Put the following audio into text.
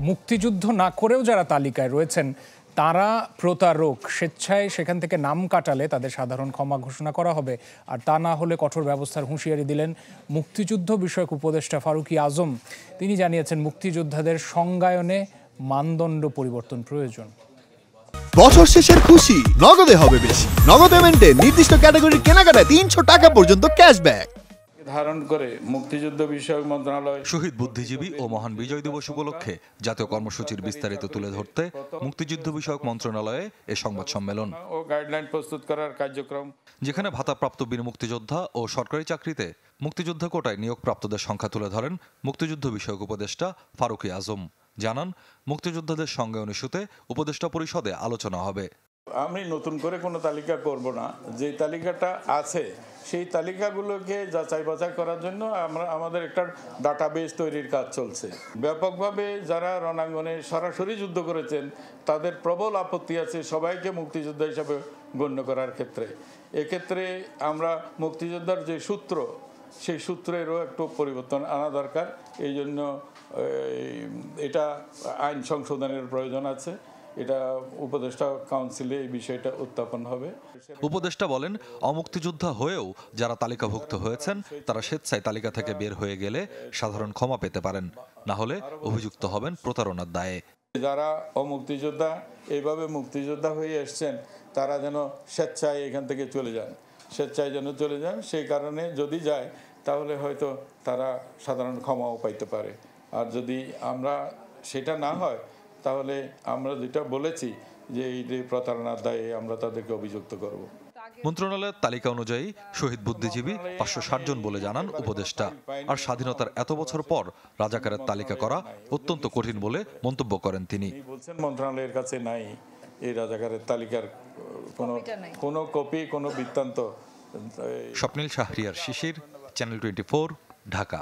মুক্তিযুদ্ধ না করেও যারা তালিকায় রয়েছেন তারা প্রতারক, স্বেচ্ছায় সেখান থেকে নাম কাটালে তাদের সাধারণ ক্ষমা ঘোষণা করা হবে, আর তা না হলে কঠোর ব্যবস্থার হুঁশিয়ারি দিলেন মুক্তিযুদ্ধ বিষয়ক উপদেষ্টা ফারুকী আজম। তিনি জানিয়েছেন মুক্তিযোদ্ধাদের সংজ্ঞায়নে মানদণ্ড পরিবর্তন প্রয়োজন। বছর শেষের খুশি নগদে হবে বেশি। নগদ পেমেন্টে নির্দিষ্ট ক্যাটাগরির কেনাকাটায় ৩০০ টাকা পর্যন্ত ক্যাশব্যাক ধারণ করে মুক্তিযুদ্ধ বিষয়ক মন্ত্রণালয় শহীদ বুদ্ধিজীবী ও মহান বিজয় দিবস উপলক্ষে জাতীয় কর্মসূচির বিস্তারিত তুলে ধরতে মুক্তিযুদ্ধ বিষয়ক মন্ত্রণালয়ে এ সংবাদ সম্মেলন ও গাইডলাইন প্রস্তুত করার কার্যক্রম, যেখানে ভাতাপ্রাপ্ত বীর মুক্তিযোদ্ধা ও সরকারি চাকরিতে মুক্তিযোদ্ধা কোটায় নিয়োগপ্রাপ্তদের সংখ্যা তুলে ধরেন মুক্তিযুদ্ধ বিষয়ক উপদেষ্টা ফারুকী আজম। জানান, মুক্তিযোদ্ধাদের সংজ্ঞায়ন ইস্যুতে উপদেষ্টা পরিষদে আলোচনা হবে। আমি নতুন করে কোনো তালিকা করব না, যে তালিকাটা আছে সেই তালিকাগুলোকে যাচাই বাছাই করার জন্য আমাদের একটা ডাটাবেস তৈরির কাজ চলছে। ব্যাপকভাবে যারা রণাঙ্গনে সরাসরি যুদ্ধ করেছেন তাদের প্রবল আপত্তি আছে সবাইকে মুক্তিযোদ্ধা হিসাবে গণ্য করার ক্ষেত্রে। এক্ষেত্রে আমরা মুক্তিযোদ্ধার যে সূত্র, সেই সূত্রেরও একটু পরিবর্তন আনা দরকার। এই জন্য এটা আইন সংশোধনের প্রয়োজন আছে। এটা উপদেষ্টা কাউন্সিলে এই বিষয়টা উত্থাপন হবে। উপদেষ্টা বলেন, অমুক্তিযোদ্ধা হয়েও যারা তালিকাভুক্ত হয়েছেন তারা স্বেচ্ছায় তালিকা থেকে বের হয়ে গেলে সাধারণ ক্ষমা পেতে পারেন, না হলে অভিযুক্ত হবেন প্রতারণার দায়ে। যারা অমুক্তিযোদ্ধা এইভাবে মুক্তিযোদ্ধা হয়ে এসছেন তারা যেন স্বেচ্ছায় এখান থেকে চলে যান, স্বেচ্ছায় যেন চলে যান। সেই কারণে যদি যায় তাহলে হয়তো তারা সাধারণ ক্ষমাও পাইতে পারে। আর যদি আমরা সেটা না হয় তাহলে আমরা যেটা বলেছি যে এই যে প্রতারণার দায়ে আমরা তাদেরকে অভিযুক্ত করব। মন্ত্রণালয়ের তালিকা অনুযায়ী শহীদ বুদ্ধিজীবী ৫৬০ জন বলে জানান উপদেষ্টা। আর স্বাধীনতার এত বছর পর রাজাকারের তালিকা করা অত্যন্ত কঠিন বলে মন্তব্য করেন তিনি। বলছেন মন্ত্রণালয়ের কাছে নাই এই রাজাকারের তালিকার কোনো কপি, কোনো বৃত্তান্ত। স্বপ্নিল শাহরিয়ার শিশির, চ্যানেল 24, ঢাকা।